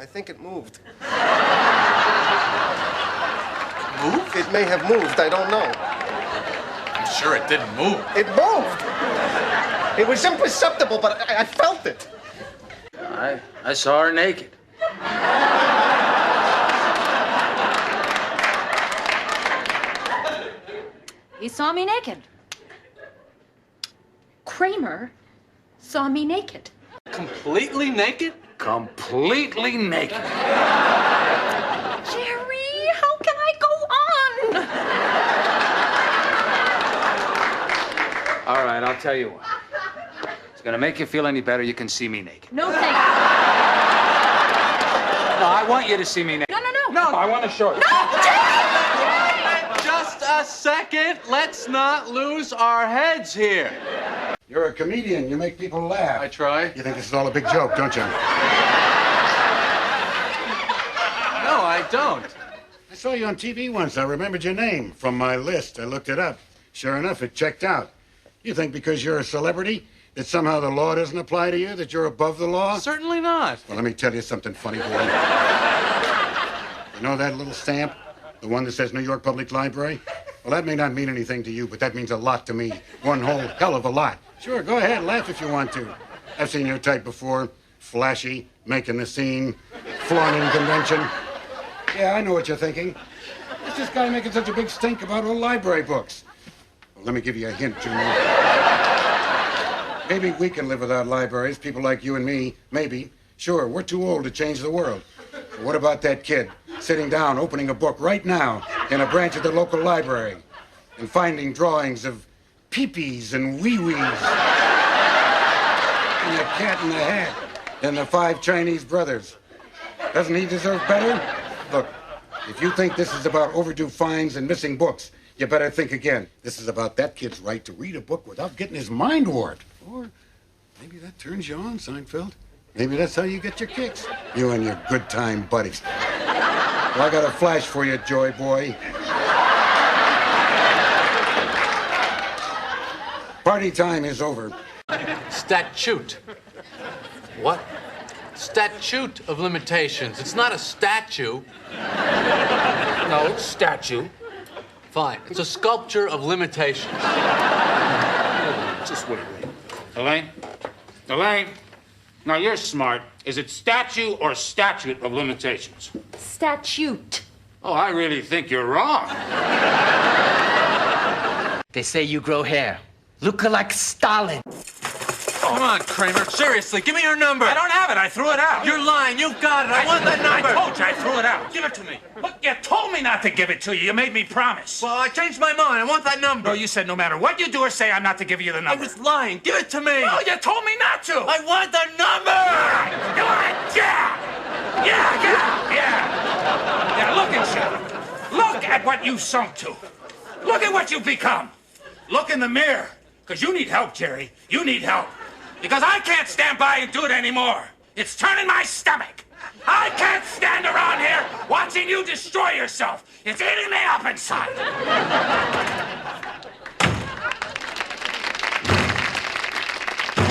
I think it moved. Moved? It may have moved. I don't know. I'm sure it didn't move. It moved. It was imperceptible, but I felt it. I saw her naked. He saw me naked. Kramer saw me naked. Completely naked? Completely naked. Jerry, how can I go on? All right, I'll tell you what. If it's gonna make you feel any better, you can see me naked. No, thank you. No, I want you to see me naked. No. No, I want to show you. No, Jerry! Just a second. Let's not lose our heads here. You're a comedian. You make people laugh. I try. You think this is all a big joke, don't you? No, I don't. I saw you on TV once. I remembered your name from my list. I looked it up. Sure enough, it checked out. You think because you're a celebrity that somehow the law doesn't apply to you, that you're above the law? Certainly not. Well, let me tell you something funny, boy. You know that little stamp? The one that says New York Public Library? Well, that may not mean anything to you, but that means a lot to me. One whole hell of a lot. Sure, go ahead, laugh if you want to. I've seen your type before. Flashy, making the scene, flaunting convention. Yeah, I know what you're thinking. What's this guy making such a big stink about old library books? Well, let me give you a hint, Junior. Maybe we can live without libraries, people like you and me, maybe. Sure, we're too old to change the world. But what about that kid sitting down, opening a book right now in a branch of the local library and finding drawings of peepees and wee-wees and the cat in the hat and the 5 Chinese brothers? Doesn't he deserve better? Look, if you think this is about overdue fines and missing books, you better think again. This is about that kid's right to read a book without getting his mind warped. Or maybe that turns you on, Seinfeld. Maybe that's how you get your kicks. You and your good time buddies. Well, I got a flash for you, Joy Boy. Party time is over. Statute. What? Statute of limitations. It's not a statue. No, it's statue. Fine. It's a sculpture of limitations. Just wait. Elaine, now you're smart. Is it statue or statute of limitations? Statute. Oh, I really think you're wrong. They say you grow hair. Look like Stalin. Come on, Kramer. Seriously, give me your number. I don't have it. I threw it out. You're lying. You've got it. I want that number. I told you I threw it out. Give it to me. Look, you told me not to give it to you. You made me promise. Well, I changed my mind. I want that number. No, you said no matter what you do or say, I'm not to give you the I number. was lying. Give it to me. No, you told me not to. I want the number. Come on, yeah. Yeah, look at you. Look at what you sunk to. Look at what you've become. Look in the mirror. Because you need help, Jerry. You need help. Because I can't stand by and do it anymore. It's turning my stomach. I can't stand around here watching you destroy yourself. It's eating me up inside.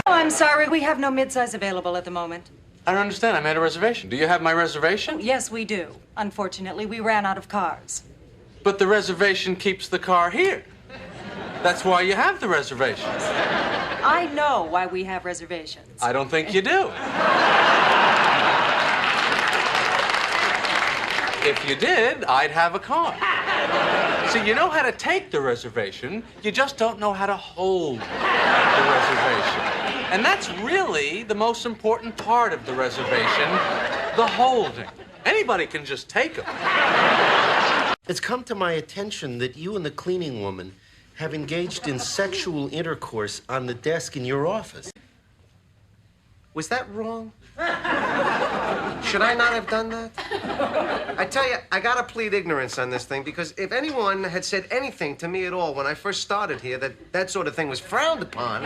Oh, I'm sorry. We have no midsize available at the moment. I don't understand. I made a reservation. Do you have my reservation? Yes, we do. Unfortunately, we ran out of cars. But the reservation keeps the car here. That's why you have the reservations. I know why we have reservations. I don't think you do. If you did, I'd have a car. See, you know how to take the reservation, you just don't know how to hold the reservation. And that's really the most important part of the reservation, the holding. Anybody can just take them. It's come to my attention that you and the cleaning woman have engaged in sexual intercourse on the desk in your office. Was that wrong? Should I not have done that? I tell you, I gotta plead ignorance on this thing, because if anyone had said anything to me at all when I first started here, that sort of thing was frowned upon.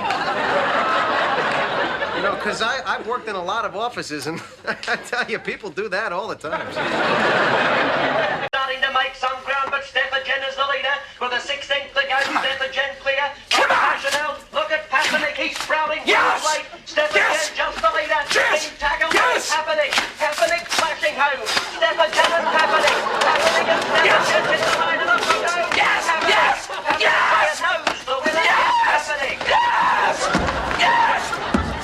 You know, because I've worked in a lot of offices, and I tell you, people do that all the time. Starting to make some ground, but Stephagen is the leader. For the 16th to go, Stephagen clear. Passionel, look at Pasternak, he's sprouting. Yes! Stephagen Yes! just the leader. Yes! Being tackled. Yes! Happening, Pasternak flash going home. Stepper Jennings happening. Happening and Stepper Jennings in the final of the road. Yes, yes, yes! By a nose, the winner. Yes! Happening. Yes! Yes!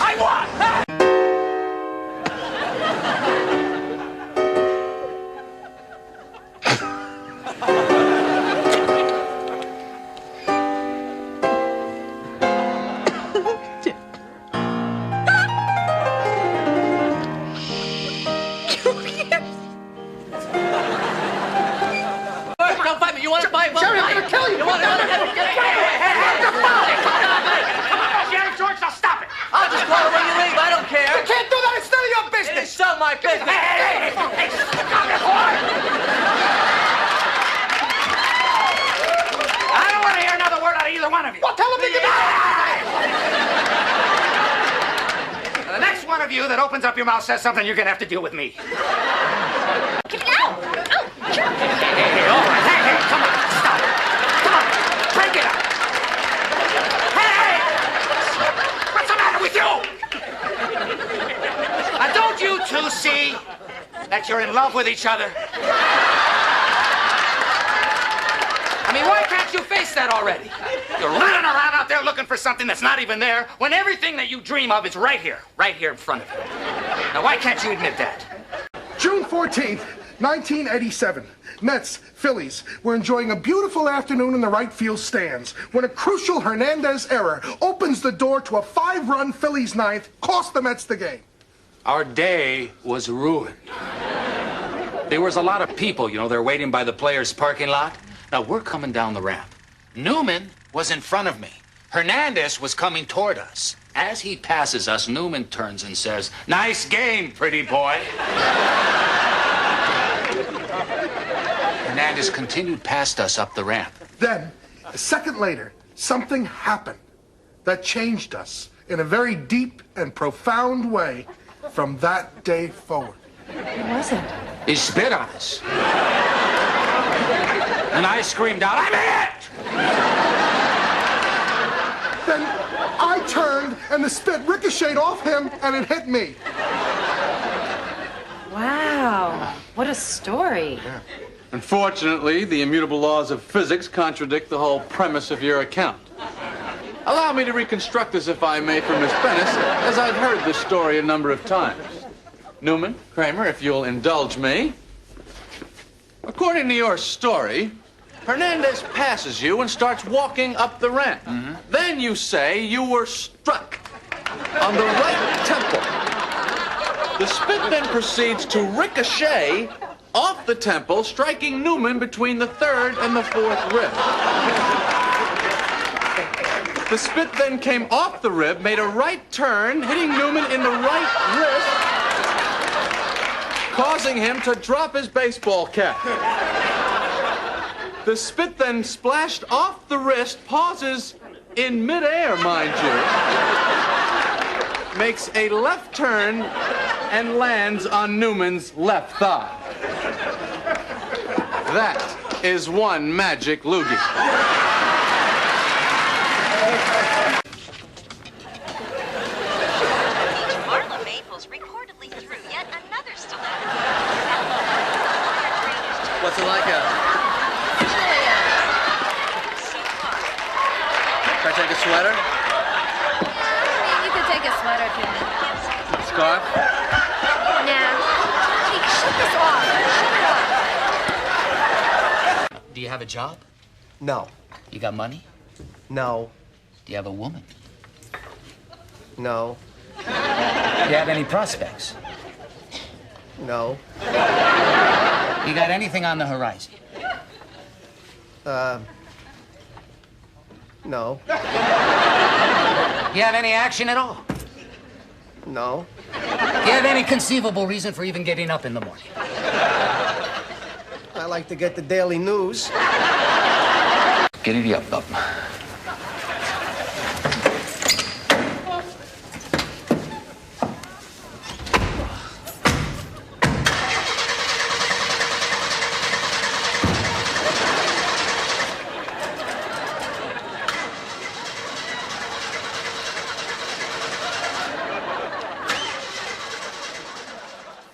I won! Don't fight me. You want to fight? Jerry, I'm gonna kill you. You want to Jerry George, now stop it. I'll just call it when you leave. I don't care. You can't do that. It's none of your business. It's so my business. Hey, stop it, boy. I don't want to hear another word out of either one of you. Well, tell him to get out. The next one of you that opens up your mouth says something, you're gonna have to deal with me. Hey, all right. Hey, come on, stop it. Come on, break it up. Hey! What's the matter with you? Now, don't you two see that you're in love with each other? I mean, why can't you face that already? You're running around out there looking for something that's not even there when everything that you dream of is right here in front of you. Now, why can't you admit that? June 14th, 1987. Mets, Phillies were enjoying a beautiful afternoon in the right field stands when a crucial Hernandez error opens the door to a 5-run Phillies ninth, cost the Mets the game. Our day was ruined. There was a lot of people, they're waiting by the players' parking lot. Now, we're coming down the ramp. Newman was in front of me. Hernandez was coming toward us. As he passes us, Newman turns and says, "Nice game, pretty boy." Hernandez continued past us up the ramp. Then, a second later, something happened that changed us in a very deep and profound way from that day forward. What was it? He spit on us. And I screamed out, "I'm hit!" Then I turned and the spit ricocheted off him and it hit me. Wow. What a story. Yeah. Unfortunately, the immutable laws of physics contradict the whole premise of your account. Allow me to reconstruct this, if I may, for Miss Bennis, as I've heard this story a number of times. Newman, Kramer, if you'll indulge me. According to your story, Hernandez passes you and starts walking up the ramp. Mm-hmm. Then you say you were struck on the right temple. The spit then proceeds to ricochet off the temple, striking Newman between the third and the fourth rib. The spit then came off the rib, made a right turn, hitting Newman in the right wrist, causing him to drop his baseball cap. The spit then splashed off the wrist, pauses in midair, mind you, makes a left turn, and lands on Newman's left thigh. That is one Magic Loogie. Marla Maples reportedly threw yet another stiletto. What's it like out? Can I take a sweater? You could take a sweater if you want. Scarf? Nah. Hey, shut this off. Shut it off. Do you have a job? No. You got money? No. Do you have a woman? No. Do you have any prospects? No. You got anything on the horizon? No. You have any action at all? No. Do you have any conceivable reason for even getting up in the morning? I like to get the daily news. Get it up, bub.